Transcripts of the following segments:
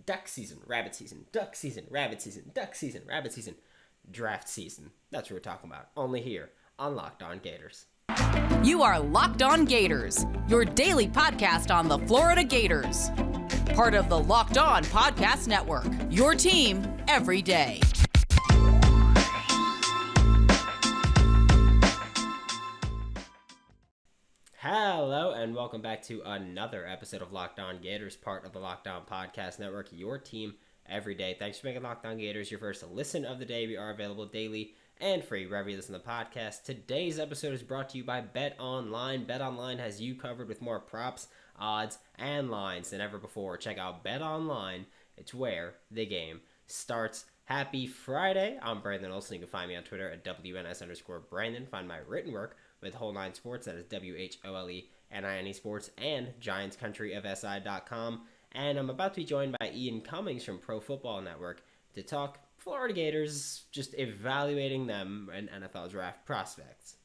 duck season, rabbit season, duck season, rabbit season, duck season, rabbit season, draft season. That's what we're talking about. Only here on Locked On Gators. You are Locked On Gators, your daily podcast on the Florida Gators. Part of the Locked On Podcast Network, your team every day. Hello and welcome back to another episode of Locked On Gators, part of the Locked On Podcast Network, your team every day. Thanks for making Locked On Gators your first listen of the day. We are available daily and free wherever you listen to the podcast. Today's episode is brought to you by BetOnline. BetOnline has you covered with more props, odds, and lines than ever before. Check out BetOnline. It's where the game starts. Happy Friday. I'm Brandon Olson. You can find me on Twitter at WNS_Brandon. Find my written work with Whole Nine Sports. That is WHOLENINE Sports and GiantsCountryofSI.com. And I'm about to be joined by Ian Cummings from Pro Football Network to talk Florida Gators, just evaluating them and NFL draft prospects.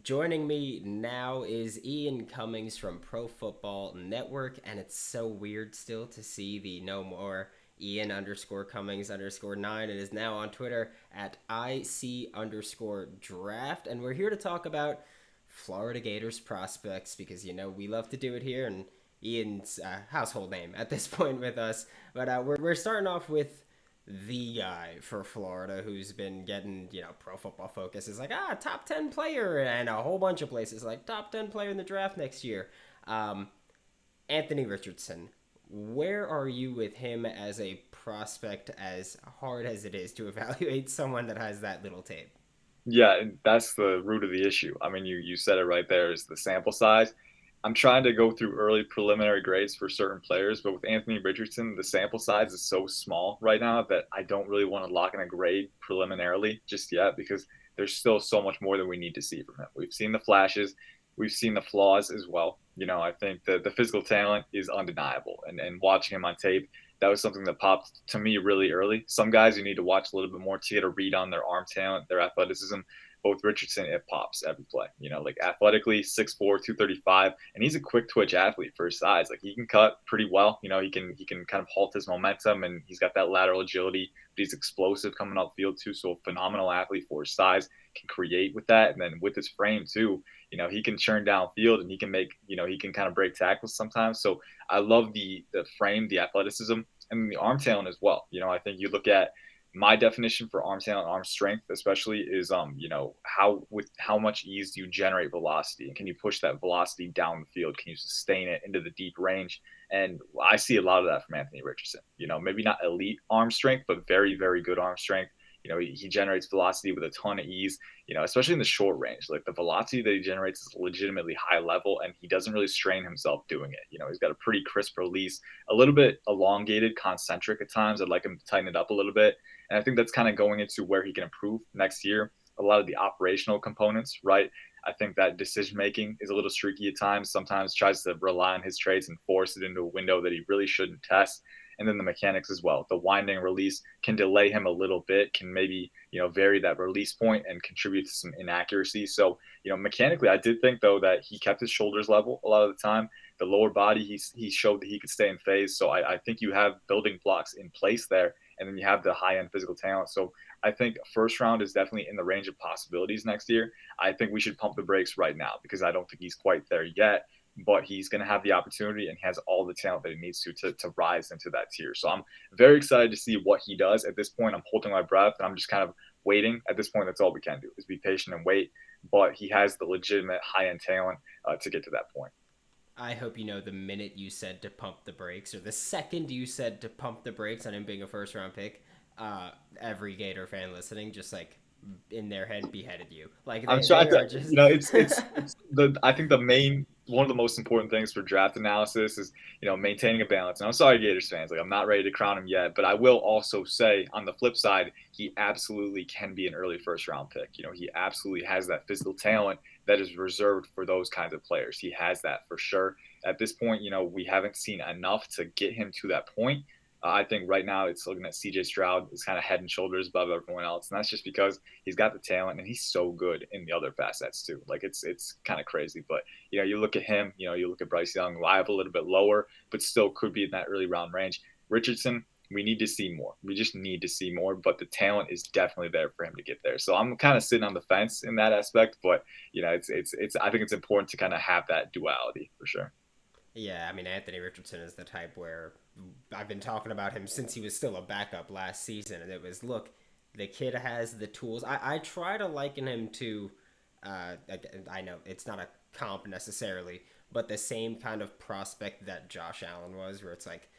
Joining me now is Ian Cummings from Pro Football Network, and it's so weird still to see the no more Ian_Cummings_9. It is now on Twitter at IC_draft, and we're here to talk about Florida Gators prospects because, you know, we love to do it here, and Ian's household name at this point with us. But we're starting off with the guy for Florida who's been getting, you know, Pro Football Focus is like, top 10 player, and a whole bunch of places like top 10 player in the draft next year. Anthony Richardson. Where are you with him as a prospect, as hard as it is to evaluate someone that has that little tape? Yeah, and that's the root of the issue. I mean, you said it right there, is the sample size. I'm trying to go through early preliminary grades for certain players, but with Anthony Richardson, the sample size is so small right now that I don't really want to lock in a grade preliminarily just yet because there's still so much more that we need to see from him. We've seen the flashes. We've seen the flaws as well. You know, I think the physical talent is undeniable. And watching him on tape, that was something that popped to me really early. Some guys you need to watch a little bit more to get a read on their arm talent, their athleticism. Both Richardson, it pops every play. You know, like athletically, 6'4", 235, and he's a quick twitch athlete for his size. Like he can cut pretty well. You know, he can kind of halt his momentum, and he's got that lateral agility. But he's explosive coming off the field too. So a phenomenal athlete for his size, can create with that, and then with his frame too. You know, he can churn downfield, and he can make, you know, he can kind of break tackles sometimes. So I love the frame, the athleticism, and the arm talent as well. You know, I think you look at my definition for arm talent, arm strength especially, is you know, how much ease do you generate velocity, and can you push that velocity down the field? Can you sustain it into the deep range? And I see a lot of that from Anthony Richardson. You know, maybe not elite arm strength, but very, very good arm strength. You know, he generates velocity with a ton of ease, you know, especially in the short range. Like the velocity that he generates is legitimately high level, and he doesn't really strain himself doing it. You know, he's got a pretty crisp release, a little bit elongated, concentric at times. I'd like him to tighten it up a little bit. And I think that's kind of going into where he can improve next year. A lot of the operational components, right? I think that decision-making is a little streaky at times. Sometimes tries to rely on his traits and force it into a window that he really shouldn't test. And then the mechanics as well. The winding release can delay him a little bit, can maybe, you know, vary that release point and contribute to some inaccuracy. So, you know, mechanically, I did think, though, that he kept his shoulders level a lot of the time. The lower body, he showed that he could stay in phase. So I think you have building blocks in place there, and then you have the high-end physical talent. So I think first round is definitely in the range of possibilities next year. I think we should pump the brakes right now because I don't think he's quite there yet. But he's going to have the opportunity, and he has all the talent that he needs to rise into that tier. So I'm very excited to see what he does. At this point, I'm holding my breath, and I'm just kind of waiting. At this point, that's all we can do is be patient and wait. But he has the legitimate high-end talent to get to that point. I hope you know the minute you said to pump the brakes, or the second you said to pump the brakes on him being a first-round pick, every Gator fan listening just like in their head beheaded you. Like I'm trying to, just... you know, it's the I think one of the most important things for draft analysis is, you know, maintaining a balance. And I'm sorry, Gators fans, like I'm not ready to crown him yet, but I will also say on the flip side, he absolutely can be an early first round pick. You know, he absolutely has that physical talent that is reserved for those kinds of players. He has that for sure. At this point, you know, we haven't seen enough to get him to that point. I think right now it's looking at C.J. Stroud is kind of head and shoulders above everyone else. And that's just because he's got the talent and he's so good in the other facets too. Like it's kind of crazy. But, you know, you look at him, you know, you look at Bryce Young, live a little bit lower, but still could be in that early round range. Richardson, we need to see more. We just need to see more, but the talent is definitely there for him to get there. So I'm kind of sitting on the fence in that aspect, but it's I think it's important to kind of have that duality for sure. Yeah, I mean, Anthony Richardson is the type where I've been talking about him since he was still a backup last season, and it was, look, the kid has the tools. I try to liken him to, I know it's not a comp necessarily, but the same kind of prospect that Josh Allen was, where it's like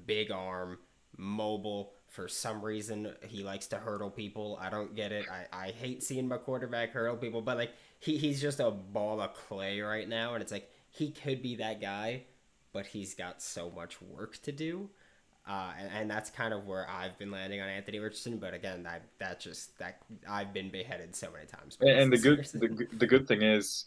big arm, mobile. For some reason, he likes to hurdle people. I don't get it. I hate seeing my quarterback hurdle people, but like he's just a ball of clay right now, and it's like he could be that guy, but he's got so much work to do. And that's kind of where I've been landing on Anthony Richardson. But again, I've been beheaded so many times. And the good thing is,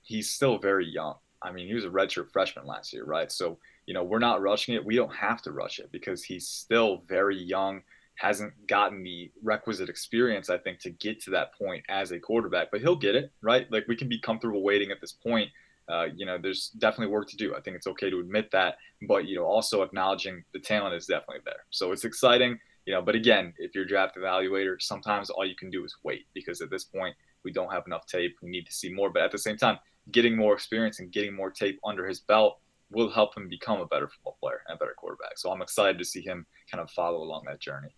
he's still very young. I mean, he was a redshirt freshman last year, right? So, we're not rushing it. We don't have to rush it because he's still very young, hasn't gotten the requisite experience, I think, to get to that point as a quarterback. But he'll get it, right? Like, we can be comfortable waiting at this point. There's definitely work to do. I think it's okay to admit that, but also acknowledging the talent is definitely there. So it's exciting, but again, if you're a draft evaluator, sometimes all you can do is wait because at this point we don't have enough tape. We need to see more, but at the same time, getting more experience and getting more tape under his belt will help him become a better football player and a better quarterback. So I'm excited to see him kind of follow along that journey.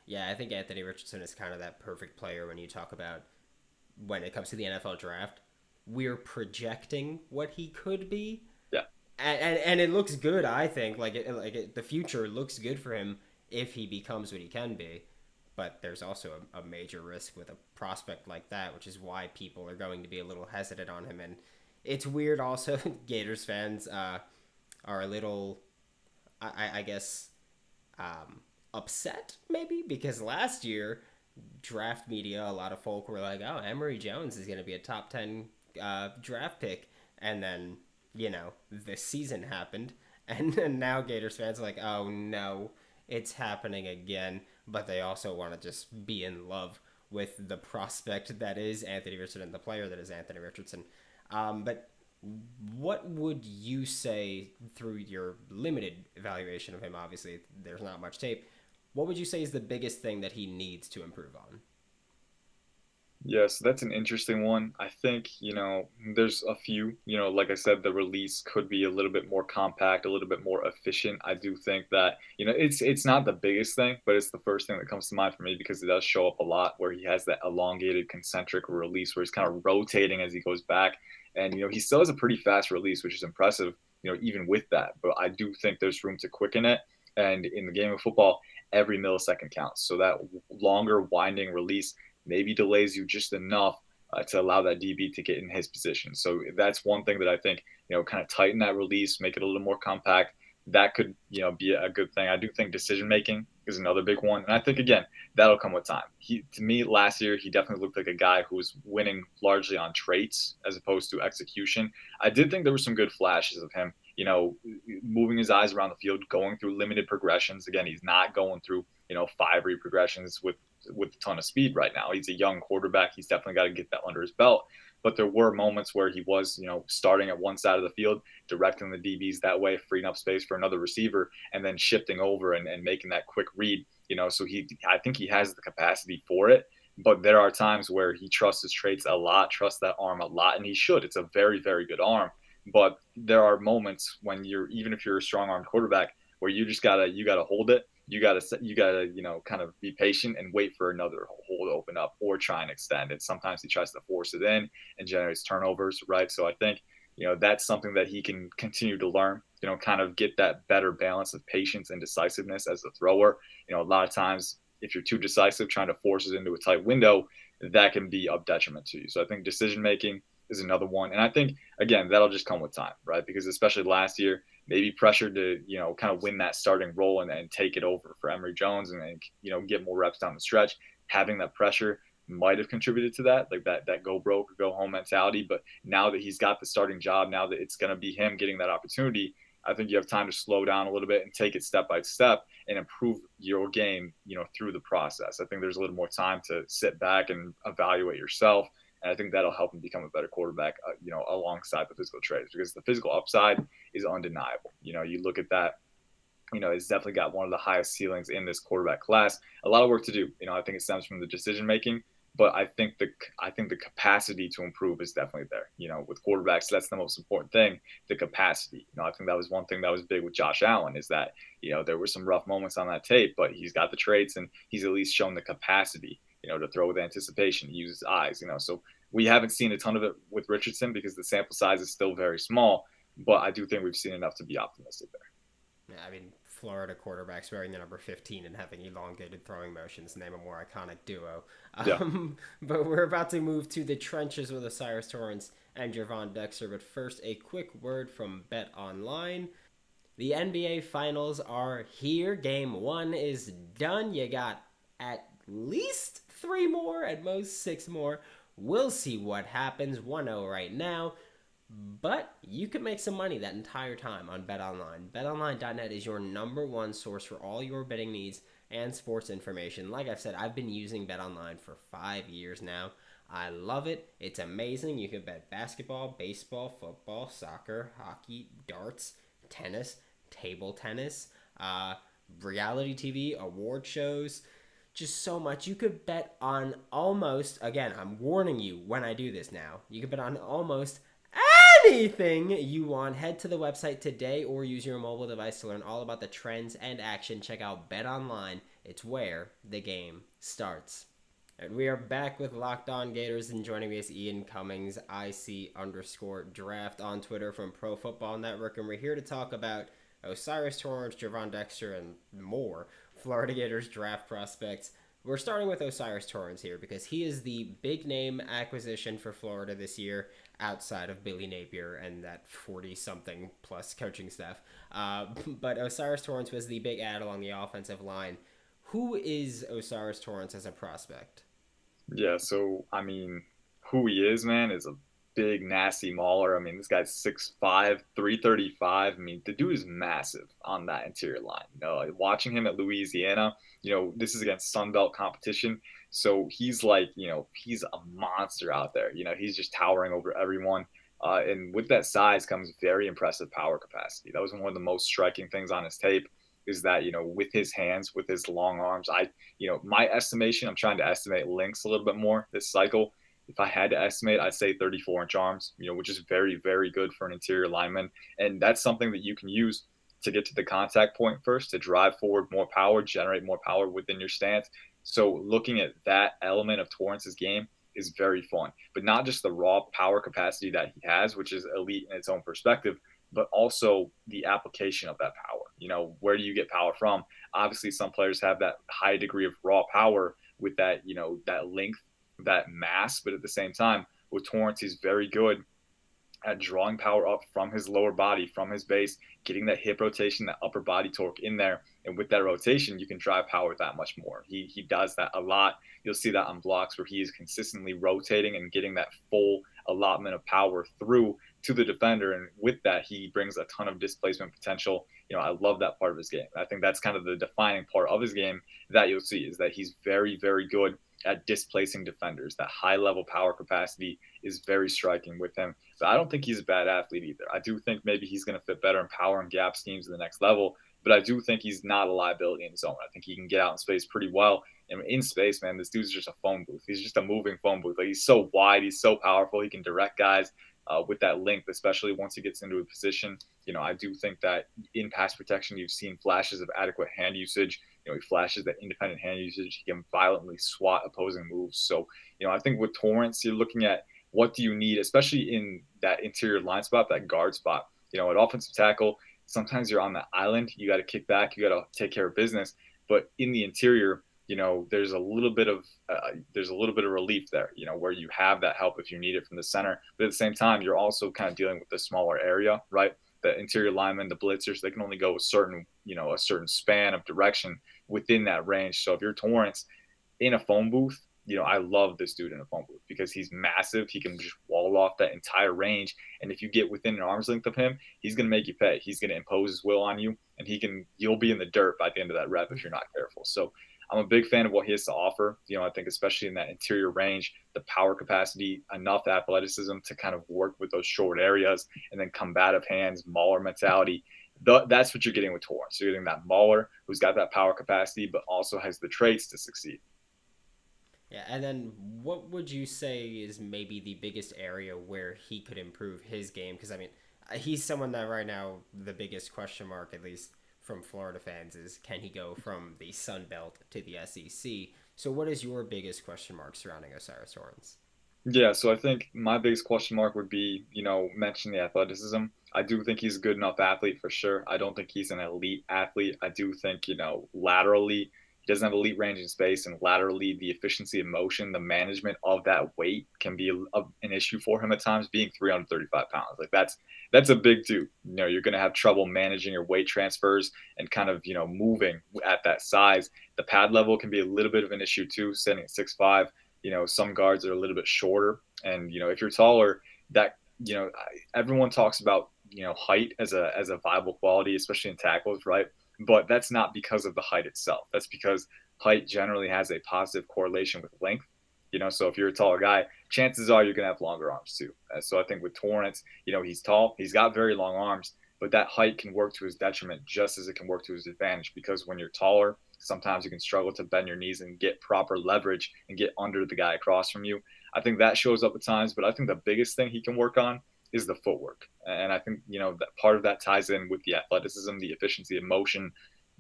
Yeah, I think Anthony Richardson is kind of that perfect player when you talk about when it comes to the NFL draft. We're projecting what he could be. Yeah. And it looks good, I think. The future looks good for him if he becomes what he can be. But there's also a major risk with a prospect like that, which is why people are going to be a little hesitant on him. And it's weird also, Gators fans are a little, I guess, upset maybe, because last year, draft media, a lot of folk were like, oh, Emory Jones is going to be a top 10 draft pick. And then, the season happened. And now Gators fans are like, oh, no, it's happening again. But they also want to just be in love with the prospect that is Anthony Richardson and the player that is Anthony Richardson. But what would you say, through your limited evaluation of him, obviously there's not much tape, what would you say is the biggest thing that he needs to improve on? Yeah, so that's an interesting one. I think, there's a few, like I said, the release could be a little bit more compact, a little bit more efficient. I do think that, it's not the biggest thing, but it's the first thing that comes to mind for me because it does show up a lot where he has that elongated concentric release where he's kind of rotating as he goes back. And, he still has a pretty fast release, which is impressive, even with that. But I do think there's room to quicken it. And in the game of football, every millisecond counts. So that longer winding release maybe delays you just enough to allow that DB to get in his position. So that's one thing that I think, kind of tighten that release, make it a little more compact. That could, be a good thing. I do think decision-making is another big one. And I think, again, that'll come with time. To me, last year, he definitely looked like a guy who was winning largely on traits as opposed to execution. I did think there were some good flashes of him, moving his eyes around the field, going through limited progressions. Again, he's not going through, 5 read progressions with a ton of speed right now. He's a young quarterback. He's definitely got to get that under his belt. But there were moments where he was, starting at one side of the field, directing the DBs that way, freeing up space for another receiver, and then shifting over and making that quick read. So I think he has the capacity for it. But there are times where he trusts his traits a lot, trusts that arm a lot, and he should. It's a very, very good arm. But there are moments when even if you're a strong arm quarterback, where you just gotta hold it. You gotta kind of be patient and wait for another hole to open up or try and extend it. Sometimes he tries to force it in and generates turnovers, right? So I think, that's something that he can continue to learn, kind of get that better balance of patience and decisiveness as a thrower. A lot of times if you're too decisive, trying to force it into a tight window, that can be of detriment to you. So I think decision-making is another one. And I think, again, that'll just come with time, right? Because especially last year, maybe pressured to, kind of win that starting role and take it over for Emory Jones and get more reps down the stretch. Having that pressure might have contributed to that, like that go broke or go home mentality. But now that he's got the starting job, now that it's going to be him getting that opportunity, I think you have time to slow down a little bit and take it step by step and improve your game, through the process. I think there's a little more time to sit back and evaluate yourself. And I think that'll help him become a better quarterback, alongside the physical traits, because the physical upside is undeniable. You look at that He's definitely got one of the highest ceilings in this quarterback class. A lot of work to do. I think it stems from the decision making, but I think the capacity to improve is definitely there. With quarterbacks, that's the most important thing, the capacity. I think that was one thing that was big with Josh Allen is that, there were some rough moments on that tape, but he's got the traits and he's at least shown the capacity, to throw with anticipation, use his eyes, so we haven't seen a ton of it with Richardson because the sample size is still very small, but I do think we've seen enough to be optimistic there. Yeah, I mean, Florida quarterbacks wearing the number 15 and having elongated throwing motions name a more iconic duo. Yeah. But we're about to move to the trenches with Osiris Torrance and Gervon Dexter. But first, a quick word from BetOnline. The NBA Finals are here. Game 1 is done. You got at least 3 more, at most 6 more. We'll see what happens. 1-0 right now. But you can make some money that entire time on BetOnline. BetOnline.net is your number one source for all your betting needs and sports information. Like I've said, I've been using BetOnline for 5 years now. I love it. It's amazing. You can bet basketball, baseball, football, soccer, hockey, darts, tennis, table tennis, reality TV, award shows, just so much. You could bet on almost, again, I'm warning you when I do this now, you could bet on almost anything you want. Head to the website today or use your mobile device to learn all about the trends and action. Check out BetOnline. It's where the game starts. And we are back with Locked On Gators, and joining me is Ian Cummings, IC_draft on Twitter from Pro Football Network, and we're here to talk about Osiris Torrance, Gervon Dexter, and more Florida Gators draft prospects. We're starting with Osiris Torrance here because he is the big name acquisition for Florida this year outside of Billy Napier and that 40-something plus coaching staff. But Osiris Torrance was the big add along the offensive line. Who is Osiris Torrance as a prospect? Yeah, so, who he is, man, is a big, nasty mauler. This guy's 6'5", 335. The dude is massive on that interior line. Watching him at Louisiana, this is against Sun Belt competition. So he's he's a monster out there. He's just towering over everyone. And with that size comes very impressive power capacity. That was one of the most striking things on his tape is that, with his hands, with his long arms, my estimation, I'm trying to estimate lengths a little bit more this cycle. If I had to estimate, I'd say 34-inch arms, which is very, very good for an interior lineman. And that's something that you can use to get to the contact point first, to drive forward more power, generate more power within your stance. So looking at that element of Torrance's game is very fun. But not just the raw power capacity that he has, which is elite in its own perspective, but also the application of that power. Where do you get power from? Obviously, some players have that high degree of raw power with that, that length, that mass, but at the same time, with Torrance, he's very good at drawing power up from his lower body, from his base, getting that hip rotation, that upper body torque in there. And with that rotation, you can drive power that much more. He does that a lot. You'll see that on blocks where he is consistently rotating and getting that full allotment of power through to the defender. And with that, he brings a ton of displacement potential. I love that part of his game. I think that's kind of the defining part of his game that you'll see is that he's very, very good at displacing defenders. That high level power capacity is very striking with him. But I don't think he's a bad athlete either. I do think maybe he's going to fit better in power and gap schemes at the next level, but I do think he's not a liability in zone. I think he can get out in space pretty well. And in space, man, this dude's just a phone booth. He's just a moving phone booth. He's so wide. He's so powerful. He can direct guys with that length, especially once he gets into a position. I do think that in pass protection, you've seen flashes of adequate hand usage. He flashes that independent hand usage. He can violently swat opposing moves. So, I think with Torrance, you're looking at what do you need, especially in that interior line spot, that guard spot. At offensive tackle, sometimes you're on the island. You got to kick back. You got to take care of business. But in the interior, there's a little bit of relief there, where you have that help if you need it from the center. But at the same time, you're also kind of dealing with the smaller area, right? The interior linemen, the blitzers, they can only go a certain span of direction within that range. So if you're Torrance in a phone booth, I love this dude in a phone booth because he's massive. He can just wall off that entire range. And if you get within an arm's length of him, he's going to make you pay. He's going to impose his will on you, and you'll be in the dirt by the end of that rep if you're not careful. So I'm a big fan of what he has to offer. I think especially in that interior range, the power capacity, enough athleticism to kind of work with those short areas, and then combative hands, mauler mentality. That's what you're getting with Torrance. You're getting that mauler who's got that power capacity, but also has the traits to succeed. Yeah, and then what would you say is maybe the biggest area where he could improve his game? Because, I mean, he's someone that right now the biggest question mark, at least from Florida fans, is can he go from the Sun Belt to the SEC? So what is your biggest question mark surrounding Osiris Torrance? Yeah, so I think my biggest question mark would be, mention the athleticism. I do think he's a good enough athlete for sure. I don't think he's an elite athlete. I do think, laterally, he doesn't have elite range in space, and laterally, the efficiency of motion, the management of that weight can be an issue for him at times, being 335 pounds. Like that's a big dude. You're going to have trouble managing your weight transfers and kind of, moving at that size. The pad level can be a little bit of an issue too, sitting at 6'5". Some guards are a little bit shorter, and if you're taller, that everyone talks about height as a viable quality, especially in tackles, right? But that's not because of the height itself. That's because height generally has a positive correlation with length. So if you're a taller guy, chances are you're gonna have longer arms too. So I think with Torrance, he's tall, he's got very long arms, but that height can work to his detriment just as it can work to his advantage, because when you're taller, sometimes you can struggle to bend your knees and get proper leverage and get under the guy across from you. I think that shows up at times, but I think the biggest thing he can work on is the footwork. And I think, that part of that ties in with the athleticism, the efficiency of motion.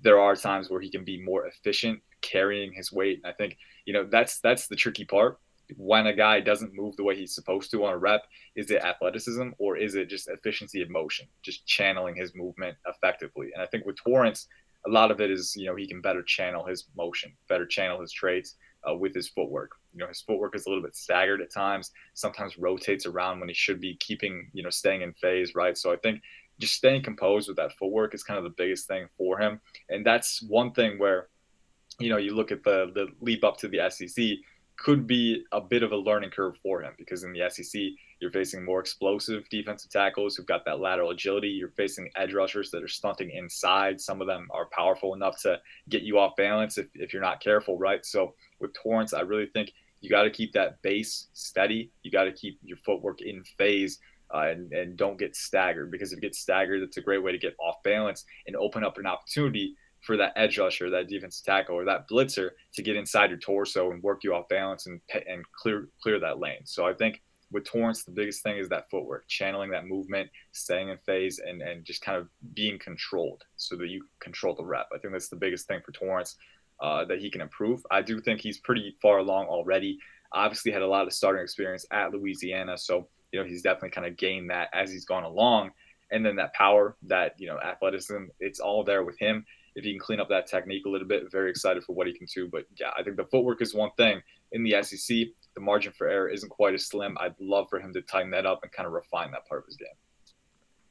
There are times where he can be more efficient carrying his weight. And I think, that's the tricky part. When a guy doesn't move the way he's supposed to on a rep, is it athleticism or is it just efficiency of motion, just channeling his movement effectively? And I think with Torrance, a lot of it is, he can better channel his motion, better channel his traits with his footwork. His footwork is a little bit staggered at times, sometimes rotates around when he should be keeping, staying in phase, right? So I think just staying composed with that footwork is kind of the biggest thing for him. And that's one thing where, you look at the leap up to the SEC, could be a bit of a learning curve for him, because in the SEC, you're facing more explosive defensive tackles who've got that lateral agility. You're facing edge rushers that are stunting inside. Some of them are powerful enough to get you off balance if you're not careful, right? So with Torrance, I really think you got to keep that base steady. You got to keep your footwork in phase and don't get staggered, because if you get staggered, it's a great way to get off balance and open up an opportunity for that edge rusher, that defensive tackle, or that blitzer to get inside your torso and work you off balance and clear that lane. So I think with Torrance, the biggest thing is that footwork, channeling that movement, staying in phase, and just kind of being controlled so that you control the rep. I think that's the biggest thing for Torrance that he can improve. I do think he's pretty far along already. Obviously had a lot of starting experience at Louisiana, so he's definitely kind of gained that as he's gone along. And then that power, that athleticism, it's all there with him. If he can clean up that technique a little bit, very excited for what he can do. But yeah, I think the footwork is one thing. In the SEC, the margin for error isn't quite as slim. I'd love for him to tighten that up and kind of refine that part of his game.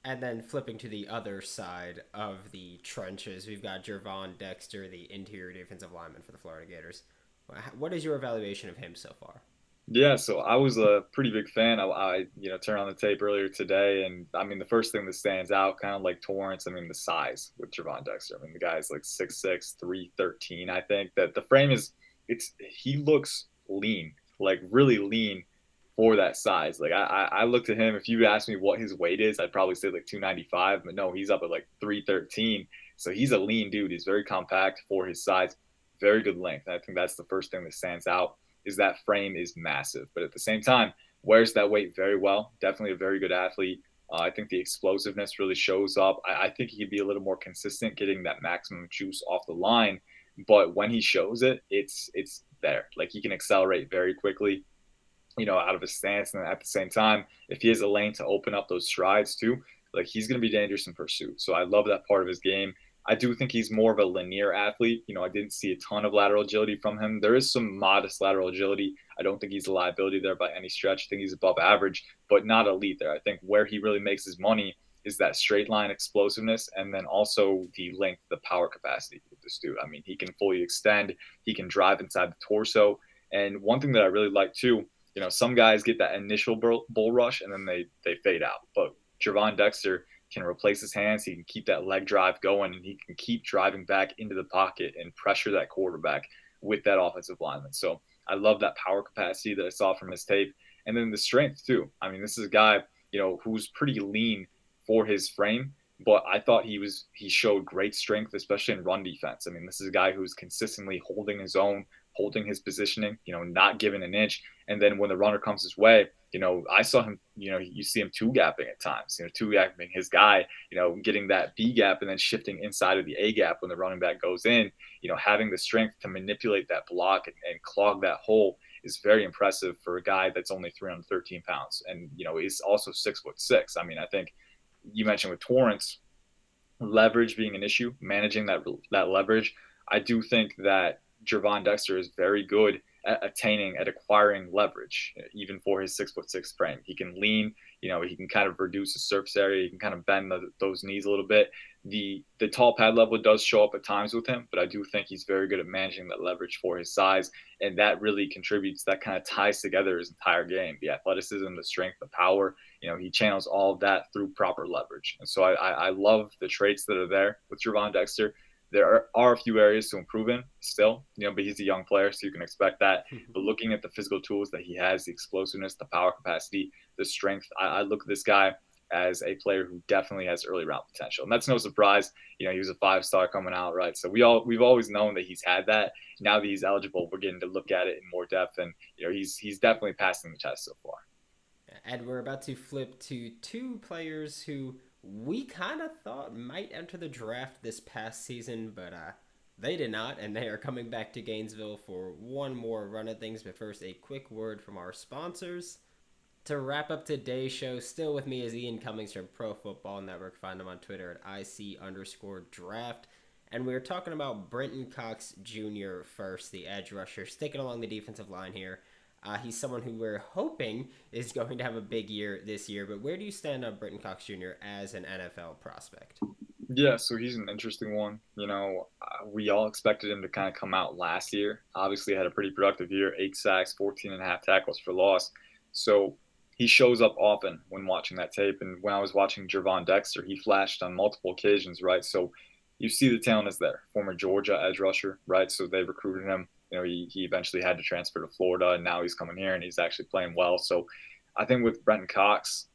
And then flipping to the other side of the trenches, we've got Gervon Dexter, the interior defensive lineman for the Florida Gators. What is your evaluation of him so far? Yeah, so I was a pretty big fan. I turned on the tape earlier today, and I mean, the first thing that stands out, kind of like Torrance, I mean, the size with Gervon Dexter. I mean, the guy's like 6'6", 313. I think that the frame he looks lean, like really lean for that size. Like I looked at him. If you asked me what his weight is, I'd probably say like 295, but no, he's up at like 313. So he's a lean dude. He's very compact for his size, very good length. And I think that's the first thing that stands out, is that frame is massive, but at the same time, wears that weight very well. Definitely a very good athlete. I think the explosiveness really shows up. I think he could be a little more consistent getting that maximum juice off the line, but when he shows it, it's there. Like he can accelerate very quickly, out of his stance. And at the same time, if he has a lane to open up those strides too, like he's going to be dangerous in pursuit. So I love that part of his game. I do think he's more of a linear athlete. I didn't see a ton of lateral agility from him. There is some modest lateral agility. I don't think he's a liability there by any stretch. I think he's above average, but not elite there. I think where he really makes his money is that straight line explosiveness, and then also the length, the power capacity with this dude. I mean, he can fully extend. He can drive inside the torso. And one thing that I really like too, some guys get that initial bull rush and then they fade out. But Gervon Dexter can replace his hands. He can keep that leg drive going, and he can keep driving back into the pocket and pressure that quarterback with that offensive lineman. So I love that power capacity that I saw from his tape. And then the strength too. I mean, this is a guy, who's pretty lean for his frame, but I thought he showed great strength, especially in run defense. I mean, this is a guy who's consistently holding his own, holding his positioning, not giving an inch. And then when the runner comes his way, I saw him, you see him two gapping at times, two gapping his guy, getting that B gap and then shifting inside of the A gap when the running back goes in, having the strength to manipulate that block and clog that hole is very impressive for a guy that's only 313 pounds. And, he's also 6'6". I mean, I think you mentioned with Torrance, leverage being an issue, managing that leverage. I do think that Gervon Dexter is very good at acquiring leverage, even for his 6'6" frame. He can lean, he can kind of reduce the surface area. He can kind of bend those knees a little bit. The tall pad level does show up at times with him, but I do think he's very good at managing that leverage for his size. And that really contributes, that kind of ties together his entire game. The athleticism, the strength, the power, he channels all of that through proper leverage. And so I love the traits that are there with Gervon Dexter. There are a few areas to improve in still, but he's a young player, so you can expect that. But looking at the physical tools that he has, the explosiveness, the power capacity, the strength, I look at this guy as a player who definitely has early round potential. And that's no surprise. He was a 5-star coming out, right? So we've always known that he's had that. Now that he's eligible, we're getting to look at it in more depth. And, he's definitely passing the test so far. And we're about to flip to two players who we kind of thought might enter the draft this past season, but they did not, and they are coming back to Gainesville for one more run at things. But first, a quick word from our sponsors. To wrap up today's show, still with me is Ian Cummings from Pro Football Network. Find him on Twitter at IC_draft. And we're talking about Brenton Cox Jr. first, the edge rusher, sticking along the defensive line here. He's someone who we're hoping is going to have a big year this year, but where do you stand on Britton Cox Jr. as an NFL prospect? Yeah, so he's an interesting one. We all expected him to kind of come out last year. Obviously had a pretty productive year, 8 sacks, 14.5 tackles for loss. So he shows up often when watching that tape. And when I was watching Gervon Dexter, he flashed on multiple occasions, right? So you see the talent is there. Former Georgia edge rusher, right? So they recruited him. He eventually had to transfer to Florida, and now he's coming here, and he's actually playing well. So I think with Brenton Cox,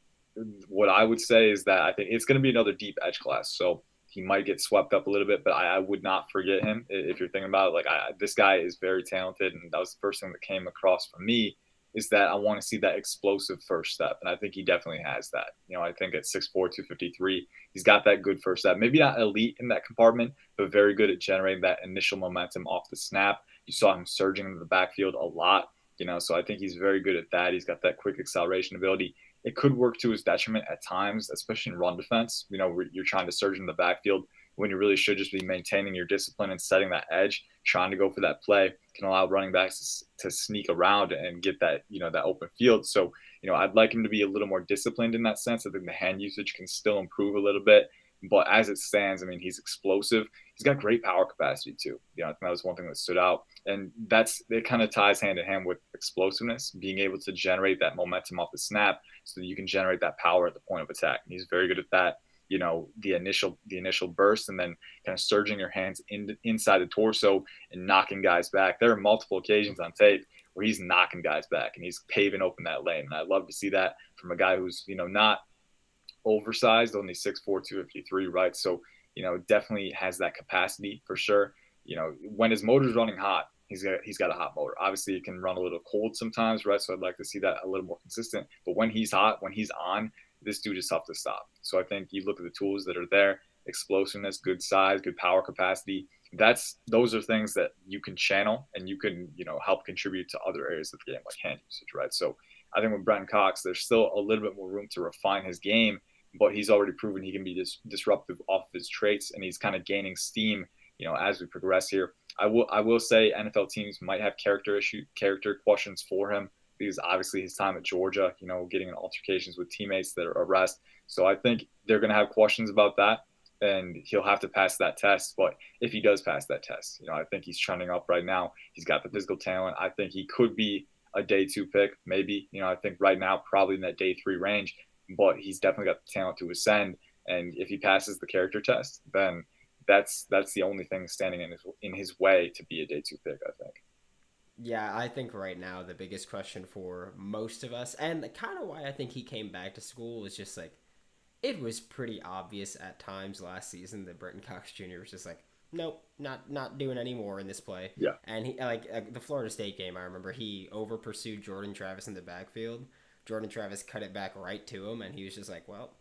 what I would say is that I think it's going to be another deep edge class. So he might get swept up a little bit, but I would not forget him if you're thinking about it. This guy is very talented, and that was the first thing that came across for me is that I want to see that explosive first step, and I think he definitely has that. I think at 6'4", 253, he's got that good first step. Maybe not elite in that compartment, but very good at generating that initial momentum off the snap. You saw him surging into the backfield a lot, so I think he's very good at that. He's got that quick acceleration ability. It could work to his detriment at times, especially in run defense. You're trying to surge in the backfield when you really should just be maintaining your discipline and setting that edge. Trying to go for that play can allow running backs to sneak around and get that, that open field. So, I'd like him to be a little more disciplined in that sense. I think the hand usage can still improve a little bit. But as it stands, I mean, he's explosive. He's got great power capacity too. I think that was one thing that stood out. And it kind of ties hand in hand with explosiveness, being able to generate that momentum off the snap so that you can generate that power at the point of attack. And he's very good at that. The initial burst and then kind of surging your hands inside the torso and knocking guys back. There are multiple occasions on tape where he's knocking guys back and he's paving open that lane. And I love to see that from a guy who's, not oversized, only 6'4", 253, right? So, definitely has that capacity for sure. When his motor's running hot, he's got a hot motor. Obviously, it can run a little cold sometimes, right? So I'd like to see that a little more consistent. But when he's hot, when he's on, this dude is tough to stop. So I think you look at the tools that are there, explosiveness, good size, good power capacity. Those are things that you can channel and you can, help contribute to other areas of the game, like hand usage, right? So I think with Brenton Cox, there's still a little bit more room to refine his game, but he's already proven he can be disruptive off of his traits, and he's kind of gaining steam, as we progress here. I will say NFL teams might have character questions for him, because obviously his time at Georgia, getting in altercations with teammates that are arrest. So I think they're going to have questions about that, and he'll have to pass that test. But if he does pass that test, I think he's trending up right now. He's got the physical talent. I think he could be a day 2 pick, maybe. I think right now probably in that day 3 range, but he's definitely got the talent to ascend. And if he passes the character test, then that's the only thing standing in his way to be a day 2 pick, I think. Yeah, I think right now the biggest question for most of us, and kind of why I think he came back to school, was just like, it was pretty obvious at times last season that Britton Cox Jr. was just like, nope, not doing any more in this play. Yeah. And he the Florida State game, I remember he over pursued Jordan Travis in the backfield. Jordan Travis cut it back right to him, and he was just like, well,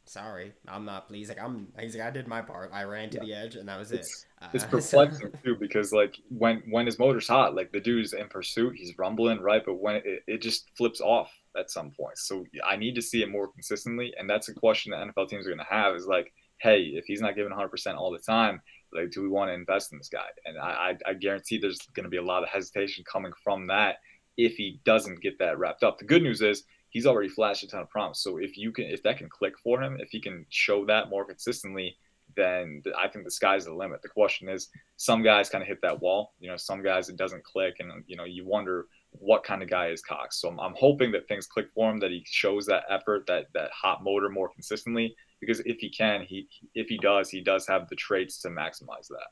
sorry, I'm not pleased. He's like, I did my part. I ran to the edge, and that was it. It's perplexing too, because like when his motor's hot, like the dude's in pursuit, he's rumbling, right? But when it just flips off at some point. So I need to see it more consistently, and that's a question that NFL teams are going to have is like, hey, if he's not giving 100% all the time, like, do we want to invest in this guy? And I guarantee there's going to be a lot of hesitation coming from that if he doesn't get that wrapped up. The good news is he's already flashed a ton of promise. So if that can click for him, if he can show that more consistently, then I think the sky's the limit. The question is, some guys kind of hit that wall. Some guys it doesn't click, and you wonder what kind of guy is Cox. So I'm hoping that things click for him, that he shows that effort, that hot motor more consistently. Because if he does have the traits to maximize that.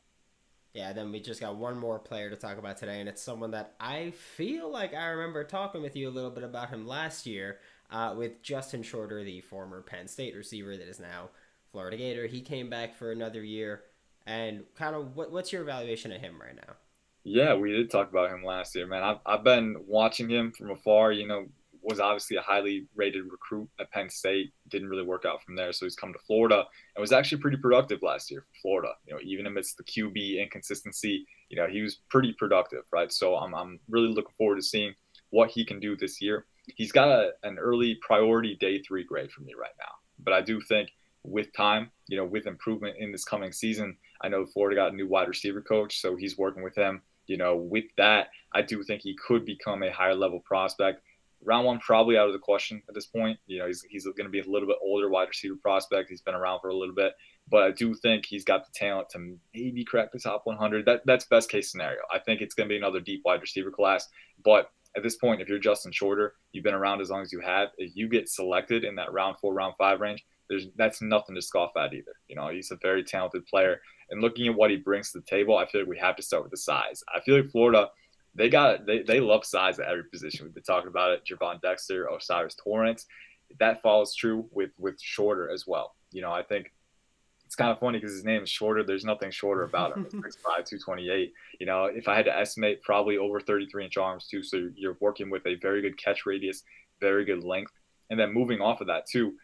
Yeah, then we just got one more player to talk about today, and it's someone that I feel like I remember talking with you a little bit about him last year with Justin Shorter, the former Penn State receiver that is now Florida Gator. He came back for another year, and kind of what's your evaluation of him right now? Yeah, we did talk about him last year, man. I've been watching him from afar. Was obviously a highly rated recruit at Penn State. Didn't really work out from there, so he's come to Florida and was actually pretty productive last year for Florida. Even amidst the QB inconsistency, he was pretty productive, right? So I'm really looking forward to seeing what he can do this year. He's got an early priority day 3 grade for me right now, but I do think with time, with improvement in this coming season, I know Florida got a new wide receiver coach, so he's working with him. With that, I do think he could become a higher level prospect. Round 1 probably out of the question at this point. He's going to be a little bit older wide receiver prospect. He's been around for a little bit, but I do think he's got the talent to maybe crack the top 100. That's best case scenario. I think it's going to be another deep wide receiver class. But at this point, if you're Justin Shorter, you've been around as long as you have. If you get selected in that round 4, round 5 range, that's nothing to scoff at either. He's a very talented player. And looking at what he brings to the table, I feel like we have to start with the size. I feel like Florida, they love size at every position. We've been talking about it. Gervon Dexter, Osiris Torrance. That follows true with Shorter as well. I think it's kind of funny because his name is Shorter. There's nothing shorter about him. 6'5", 228. If I had to estimate, probably over 33-inch arms too. So you're working with a very good catch radius, very good length. And then moving off of that too,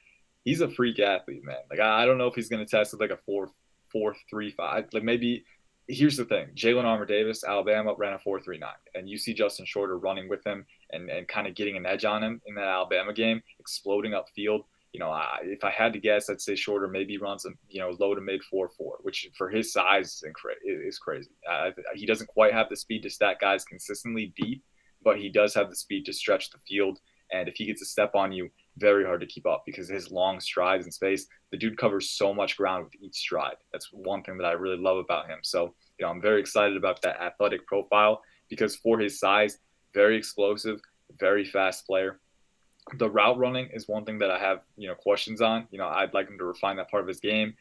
he's a freak athlete, man. Like I don't know if he's going to test with like a 4.3.5. Like maybe. Here's the thing. Jalen Armour-Davis, Alabama, ran a 4.39. And you see Justin Shorter running with him and kind of getting an edge on him in that Alabama game, exploding upfield. If I had to guess, I'd say Shorter maybe runs a low to mid 4.4, which for his size is crazy. He doesn't quite have the speed to stack guys consistently deep, but he does have the speed to stretch the field. And if he gets a step on you, very hard to keep up because his long strides in space, the dude covers so much ground with each stride. That's one thing that I really love about him. So, I'm very excited about that athletic profile because for his size, very explosive, very fast player. The route running is one thing that I have, questions on. I'd like him to refine that part of his game.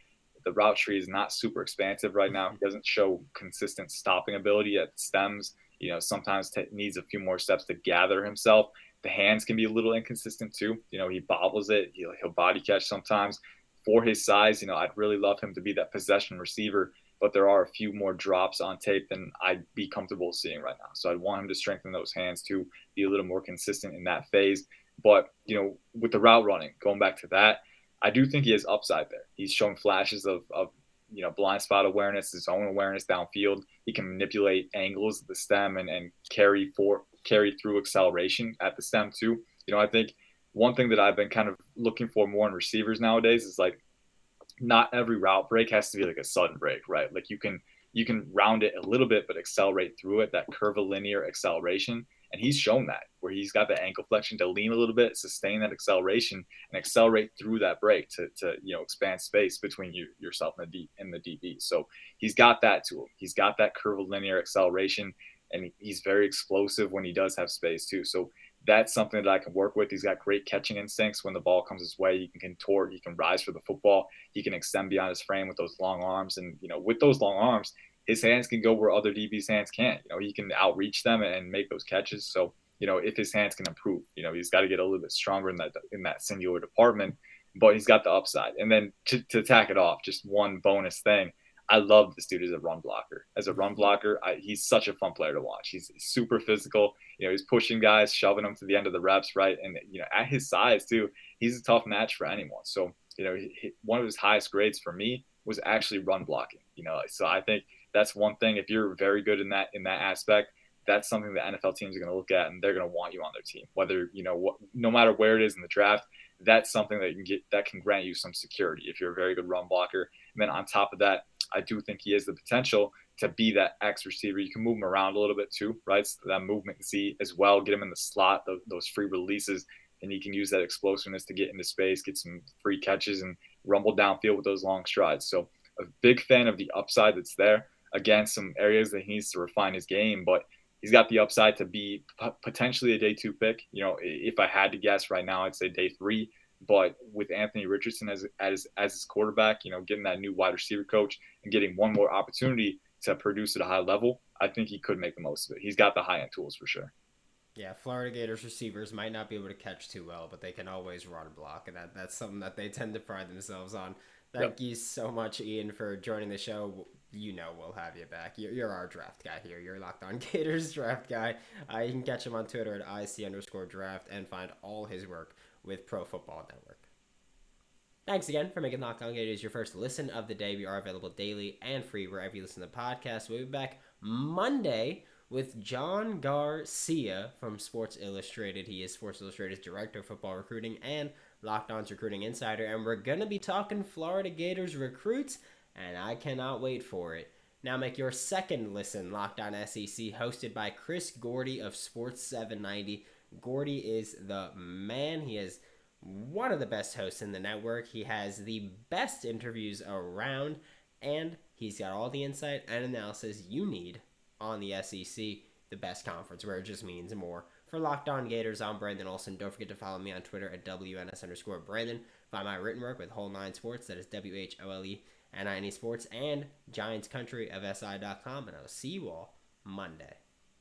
The route tree is not super expansive right now. He doesn't show consistent stopping ability at the stems. Sometimes needs a few more steps to gather himself. The hands can be a little inconsistent too. He bobbles it. He'll body catch sometimes. For his size, I'd really love him to be that possession receiver, but there are a few more drops on tape than I'd be comfortable seeing right now. So I'd want him to strengthen those hands to be a little more consistent in that phase. But, with the route running, going back to that, I do think he has upside there. He's shown flashes of blind spot awareness, his own awareness downfield. He can manipulate angles of the stem and carry through acceleration at the stem too. I think one thing that I've been kind of looking for more in receivers nowadays is like not every route break has to be like a sudden break, right? Like you can round it a little bit, but accelerate through it, that curvilinear acceleration. And he's shown that where he's got the ankle flexion to lean a little bit, sustain that acceleration and accelerate through that break to expand space between yourself and the DB. So he's got that to him. He's got that curvilinear acceleration and he's very explosive when he does have space too. So that's something that I can work with. He's got great catching instincts. When the ball comes his way, he can contort, he can rise for the football. He can extend beyond his frame with those long arms. And, with those long arms, his hands can go where other DB's hands can't. He can outreach them and make those catches. So, if his hands can improve, he's got to get a little bit stronger in that singular department. but he's got the upside. And then to tack it off, just one bonus thing. I love this dude as a run blocker. As a run blocker, he's such a fun player to watch. He's super physical. He's pushing guys, shoving them to the end of the reps, right? And, at his size, too, he's a tough match for anyone. So, one of his highest grades for me was actually run blocking. So I think that's one thing. If you're very good in that aspect, that's something the NFL teams are going to look at, and they're going to want you on their team. Whether no matter where it is in the draft, that's something that can grant you some security if you're a very good run blocker. And then on top of that, I do think he has the potential to be that X receiver. You can move him around a little bit too, right? So that movement Z as well, get him in the slot, those free releases, and he can use that explosiveness to get into space, get some free catches, and rumble downfield with those long strides. So a big fan of the upside that's there. Again, some areas that he needs to refine his game, but he's got the upside to be potentially a day 2 pick. If I had to guess right now, I'd say day 3. But with Anthony Richardson as his quarterback, getting that new wide receiver coach and getting one more opportunity to produce at a high level, I think he could make the most of it. He's got the high-end tools for sure. Yeah, Florida Gators receivers might not be able to catch too well, but they can always run block, and that's something that they tend to pride themselves on. Thank you so much, Ian, for joining the show. We'll have you back. You're our draft guy here. You're Locked On Gators draft guy. You can catch him on Twitter at IC_draft and find all his work with Pro Football Network. Thanks again for making Locked On Gators your first listen of the day. We are available daily and free wherever you listen to podcasts. We'll be back Monday with John Garcia from Sports Illustrated. He is Sports Illustrated's Director of Football Recruiting and Locked On's Recruiting Insider. And we're going to be talking Florida Gators recruits, and I cannot wait for it. Now make your second listen Locked On SEC, hosted by Chris Gordy of Sports 790. Gordy is the man. He is one of the best hosts in the network. He has the best interviews around, and he's got all the insight and analysis you need on the SEC, the best conference, where it just means more. For Locked On Gators, I'm Brandon Olson. Don't forget to follow me on Twitter at WNS_Brandon. Find my written work with Whole 9 Sports, that is WHOLE and 90 Sports, and Giants Country of SI.com, and I'll see you all Monday.